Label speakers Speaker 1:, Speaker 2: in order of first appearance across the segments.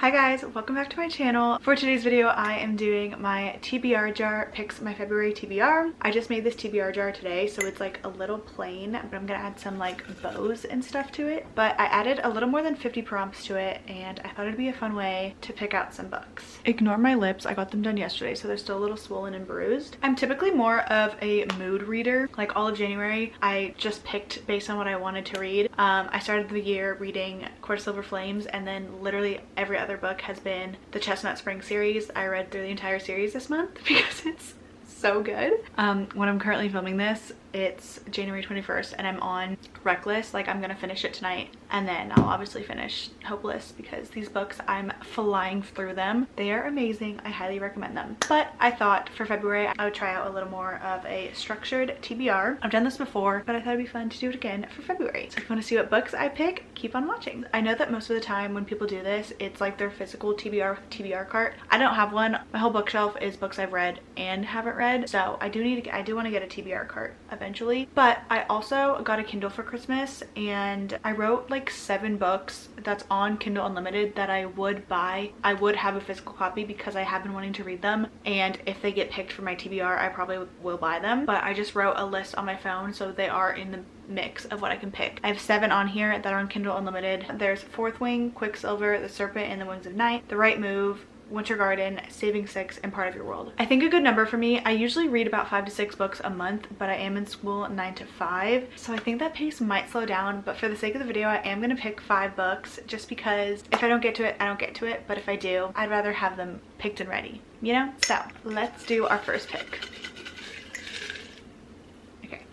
Speaker 1: Hi guys, welcome back to my channel. For today's video, I am doing my TBR jar picks, my February TBR. I just made this TBR jar today, so it's like a little plain, but I'm gonna add some like bows and stuff to it. But I added a little more than 50 prompts to it, and I thought it'd be a fun way to pick out some books. Ignore my lips, I got them done yesterday, so they're still a little swollen and bruised. I'm typically more of a mood reader. Like all of January, I just picked based on what I wanted to read. I started the year reading Court of Silver Flames, and then literally every other book has been the Chestnut Spring series. I read through the entire series this month because it's so good. When I'm currently filming this, it's January 21st and I'm on Reckless. Like, I'm gonna finish it tonight, and then I'll obviously finish Hopeless because these books, I'm flying through them. They are amazing. I highly recommend them. But I thought for February I would try out a little more of a structured TBR. I've done this before, but I thought it'd be fun to do it again for February. So if you want to see what books I pick, keep on watching. I know that most of the time when people do this, it's like their physical TBR with TBR cart. I don't have one. My whole bookshelf is books I've read and haven't read, so I do want to get a TBR cart eventually. But I also got a Kindle for Christmas, and I wrote like 7 books that's on Kindle Unlimited that I would buy. I would have a physical copy because I have been wanting to read them, and if they get picked for my TBR, I probably will buy them. But I just wrote a list on my phone, so they are in the mix of what I can pick. I have 7 on here that are on Kindle Unlimited. There's Fourth Wing, Quicksilver, The Serpent and the Wings of Night, The Right Move, Winter Garden, Saving Six, and Part of Your World. I think a good number for me. I usually read about 5 to 6 books a month, but I am in school 9 to 5, so I think that pace might slow down. But for the sake of the video, I am gonna pick 5 books just because if I don't get to it, I don't get to it. But if I do, I'd rather have them picked and ready, you know? So let's do our first pick.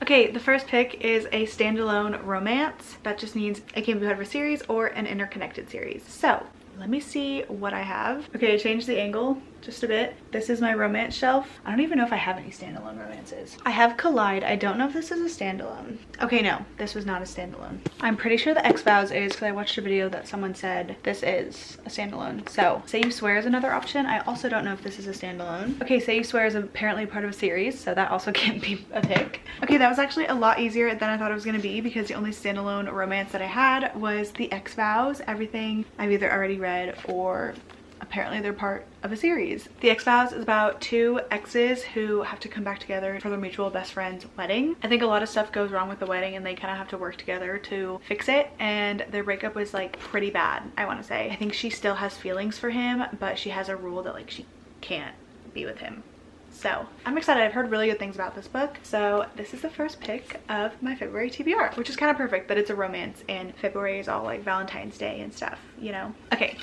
Speaker 1: Okay, the first pick is a standalone romance. That just means it can be part of a series or an interconnected series. So let me see what I have. Okay, I changed the angle just a bit. This is my romance shelf. I don't even know if I have any standalone romances. I have Collide. I don't know if this is a standalone. Okay, no, this was not a standalone. I'm pretty sure the X-Files is, because I watched a video that someone said this is a standalone. So Say You Swear is another option. I also don't know if this is a standalone. Okay, Say You Swear is apparently part of a series, so that also can't be a pick. Okay, that was actually a lot easier than I thought it was gonna be because the only standalone romance that I had was the X-Files. Everything I've either already read or apparently they're part of a series. The X-Files is about 2 exes who have to come back together for their mutual best friend's wedding. I think a lot of stuff goes wrong with the wedding and they kind of have to work together to fix it, and their breakup was like pretty bad, I want to say. I think she still has feelings for him, but she has a rule that like she can't be with him. So I'm excited. I've heard really good things about this book. So this is the first pick of my February TBR, which is kind of perfect that it's a romance and February is all like Valentine's Day and stuff, you know? Okay,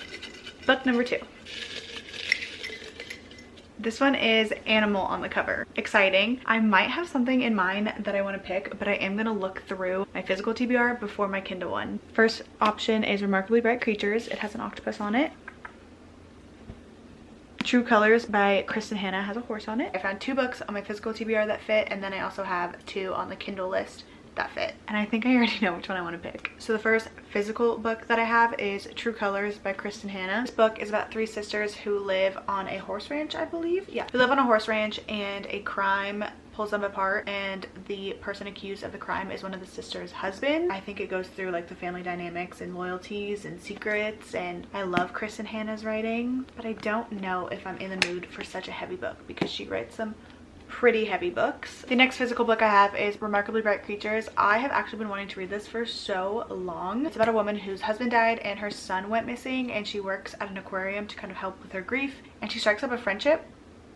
Speaker 1: book number 2. This one is Animal on the cover. Exciting. I might have something in mind that I want to pick, but I am going to look through my physical TBR before my Kindle one. First option is Remarkably Bright Creatures. It has an octopus on it. True Colors by Kristen Hanna has a horse on it. I found 2 books on my physical TBR that fit, and then I also have 2 on the Kindle list that fit. And I think I already know which one I want to pick. So the first physical book that I have is True Colors by Kristen Hanna. This book is about 3 sisters who live on a horse ranch, I believe. Yeah, who live on a horse ranch, and a crime pulls them apart, and the person accused of the crime is one of the sisters' husband. I think it goes through like the family dynamics and loyalties and secrets, and I love Kristen Hanna's writing, but I don't know if I'm in the mood for such a heavy book because she writes some pretty heavy books. The next physical book I have is Remarkably Bright Creatures. I have actually been wanting to read this for so long. It's about a woman whose husband died and her son went missing, and she works at an aquarium to kind of help with her grief, and she strikes up a friendship,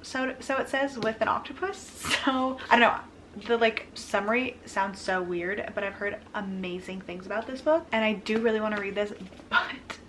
Speaker 1: so it says, with an octopus. So I don't know, the like summary sounds so weird, but I've heard amazing things about this book and I do really want to read this, but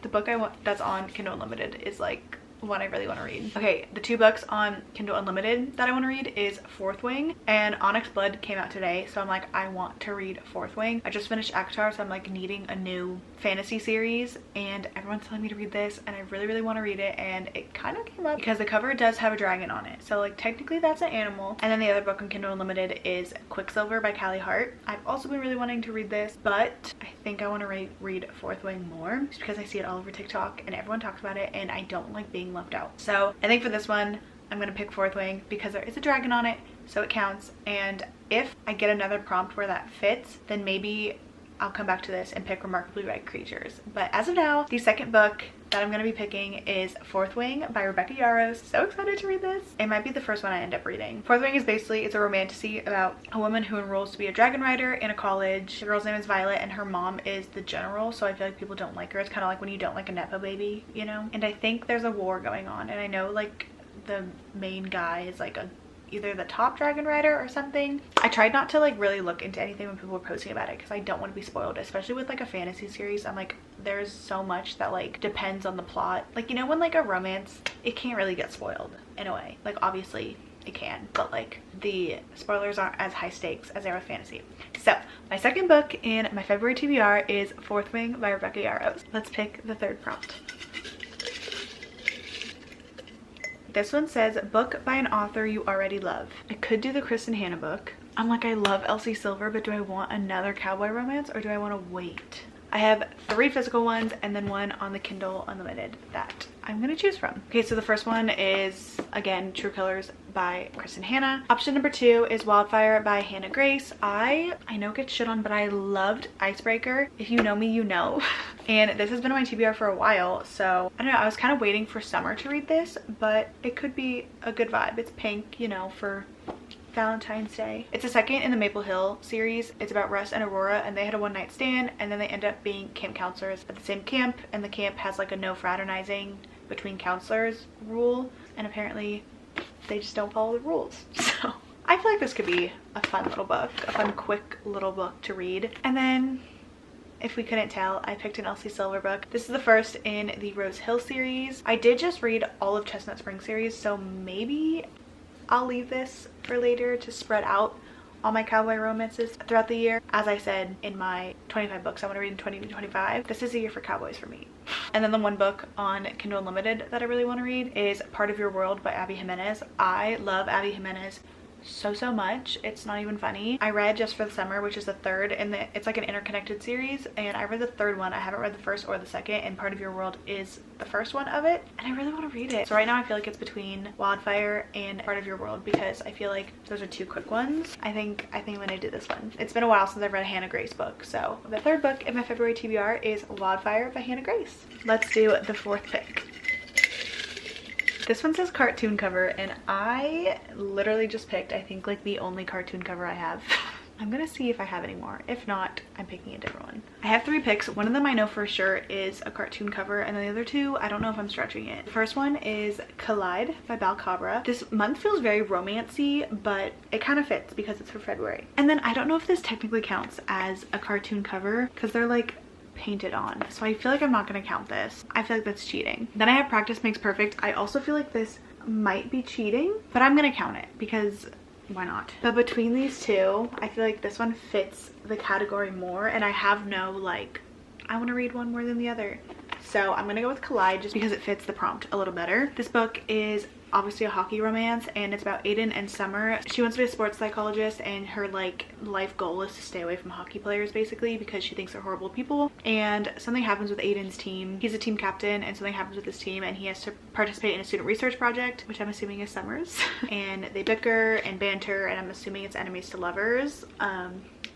Speaker 1: the book I want that's on Kindle Unlimited is like one I really want to read. Okay, the 2 books on Kindle Unlimited that I want to read is Fourth Wing and Onyx Blood came out today, so I'm like, I want to read Fourth Wing. I just finished Avatar, so I'm like needing a new fantasy series, and everyone's telling me to read this and I really want to read it, and it kind of came up because the cover does have a dragon on it, so like technically that's an animal. And then the other book on Kindle Unlimited is Quicksilver by Callie Hart. I've also been really wanting to read this, but I think I want to read Fourth Wing more just because I see it all over TikTok and everyone talks about it, and I don't like being left out. So I think for this one I'm gonna pick Fourth Wing because there is a dragon on it, so it counts. And if I get another prompt where that fits, then maybe I'll come back to this and pick remarkably rare creatures. But as of now, the second book that I'm going to be picking is Fourth Wing by Rebecca Yarros. So excited to read this. It might be the first one I end up reading. Fourth Wing is basically, it's a romantasy about a woman who enrolls to be a dragon rider in a college. The girl's name is Violet and her mom is the general, so I feel like people don't like her. It's kind of like when you don't like a Nepo baby, you know? And I think there's a war going on, and I know like the main guy is like either the top dragon rider or something. I tried not to like really look into anything when people were posting about it because I don't want to be spoiled, especially with like a fantasy series. I'm like, there's so much that like depends on the plot. Like, you know, when like a romance, it can't really get spoiled in a way. Like obviously it can, but like the spoilers aren't as high stakes as they are with fantasy. So my second book in my February TBR is Fourth Wing by Rebecca Yarros. Let's pick the third prompt. This one says, book by an author you already love. I could do the Kristen Hanna book. I'm like, I love Elsie Silver, but do I want another cowboy romance or do I want to wait? I have 3 physical ones and then 1 on the Kindle Unlimited that I'm gonna choose from. Okay, so the first one is, again, True Colors by Kristen Hanna. Option number 2 is Wildfire by Hannah Grace. I know it gets shit on, but I loved Icebreaker. If you know me, you know. And this has been on my TBR for a while, so I don't know, I was kind of waiting for summer to read this, but it could be a good vibe. It's pink, you know, for Valentine's Day. It's a second in the Maple Hill series. It's about Russ and Aurora, and they had a one-night stand, and then they end up being camp counselors at the same camp, and the camp has like a no fraternizing between counselors rule, and apparently they just don't follow the rules. So I feel like this could be a fun little book, a fun quick little book to read. And then, if we couldn't tell, I picked an Elsie Silver book. This is the first in the Rose Hill series. I did just read all of Chestnut Spring series, so maybe I'll leave this for later to spread out all my cowboy romances throughout the year. As I said in my 25 books I want to read in 2025, this is a year for cowboys for me. And then the one book on Kindle Unlimited that I really want to read is Part of Your World by Abby Jimenez. I love Abby Jimenez so much, it's not even funny. I read Just for the Summer, which is the third, and it's like an interconnected series, and I read the third one. I haven't read the first or the second, and Part of Your World is the first one of it, and I really want to read it. So right now I feel like it's between Wildfire and Part of Your World because I feel like those are 2 quick ones. I think I'm gonna do this one. It's been a while since I've read a Hannah Grace book, so the third book in my February TBR is Wildfire by Hannah Grace. Let's do the fourth pick. This one says cartoon cover, and I literally just picked, I think, like the only cartoon cover I have. I'm gonna see if I have any more. If not, I'm picking a different one. I have 3 picks. One of them I know for sure is a cartoon cover, and then the other 2, I don't know if I'm stretching it. The first one is Collide by Balcabra. This month feels very romancy, but it kind of fits because it's for February. And then I don't know if this technically counts as a cartoon cover because they're like painted on, so I feel like I'm not gonna count this. I feel like that's cheating. Then I have Practice Makes Perfect. I also feel like this might be cheating, but I'm gonna count it because why not? But between these 2, I feel like this one fits the category more, and I have no like, I want to read one more than the other. So I'm gonna go with Collide just because it fits the prompt a little better. This book is obviously a hockey romance, and it's about Aiden and Summer. She wants to be a sports psychologist, and her like life goal is to stay away from hockey players basically because she thinks they're horrible people. And something happens with Aiden's team. He's a team captain, and something happens with his team, and he has to participate in a student research project, which I'm assuming is Summer's. And they bicker and banter, and I'm assuming it's enemies to lovers,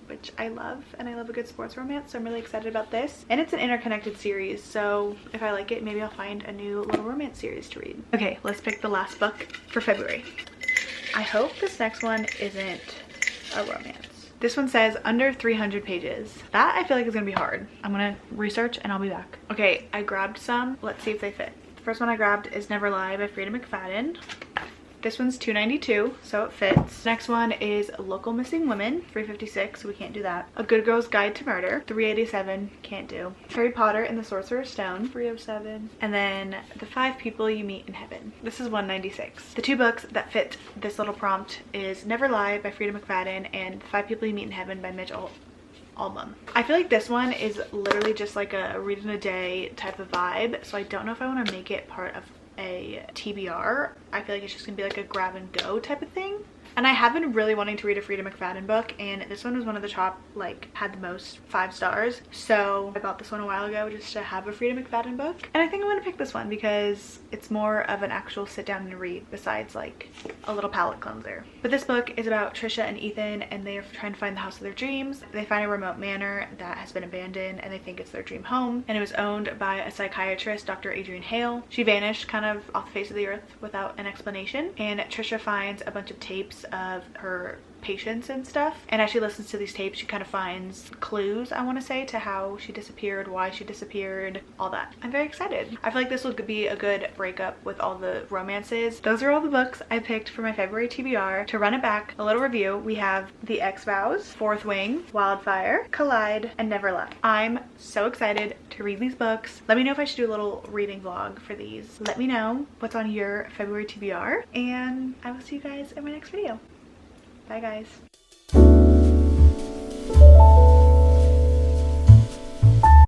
Speaker 1: which I love, and I love a good sports romance, so I'm really excited about this. And it's an interconnected series, so if I like it, maybe I'll find a new little romance series to read. Okay, let's pick the last book for February. I hope this next one isn't a romance. This one says under 300 pages. That I feel like is gonna be hard. I'm gonna research and I'll be back. Okay, I grabbed some. Let's see if they fit. The first one I grabbed is Never Lie by Frida McFadden. This one's $2.92, so it fits. Next one is Local Missing Women, $3.56, so we can't do that. A Good Girl's Guide to Murder, $3.87, can't do. Harry Potter and the Sorcerer's Stone, $3.07. And then The 5 People You Meet in Heaven. This is $1.96. The 2 books that fit this little prompt is Never Lie by Frida McFadden and The 5 People You Meet in Heaven by Mitch Albom. I feel like this one is literally just like a read in a day type of vibe, so I don't know if I want to make it part of a TBR. I feel like it's just gonna be like a grab and go type of thing. And I have been really wanting to read a Frida McFadden book, and this one was one of the top, like, had the most 5 stars. So I bought this one a while ago just to have a Frida McFadden book. And I think I'm gonna pick this one because it's more of an actual sit down and read besides like a little palette cleanser. But this book is about Trisha and Ethan, and they are trying to find the house of their dreams. They find a remote manor that has been abandoned, and they think it's their dream home. And it was owned by a psychiatrist, Dr. Adrienne Hale. She vanished kind of off the face of the earth without an explanation. And Trisha finds a bunch of tapes of her patients and stuff, and as she listens to these tapes she kind of finds clues, I want to say, to how she disappeared, why she disappeared, all that. I'm very excited. I feel like this will be a good breakup with all the romances. Those are all the books I picked for my February TBR. To run it back, a little review: we have The X-Vows, Fourth Wing, Wildfire, Collide, and Never Left. I'm so excited to read these books. Let me know if I should do a little reading vlog for these. Let me know what's on your February TBR, and I will see you guys in my next video. Bye guys.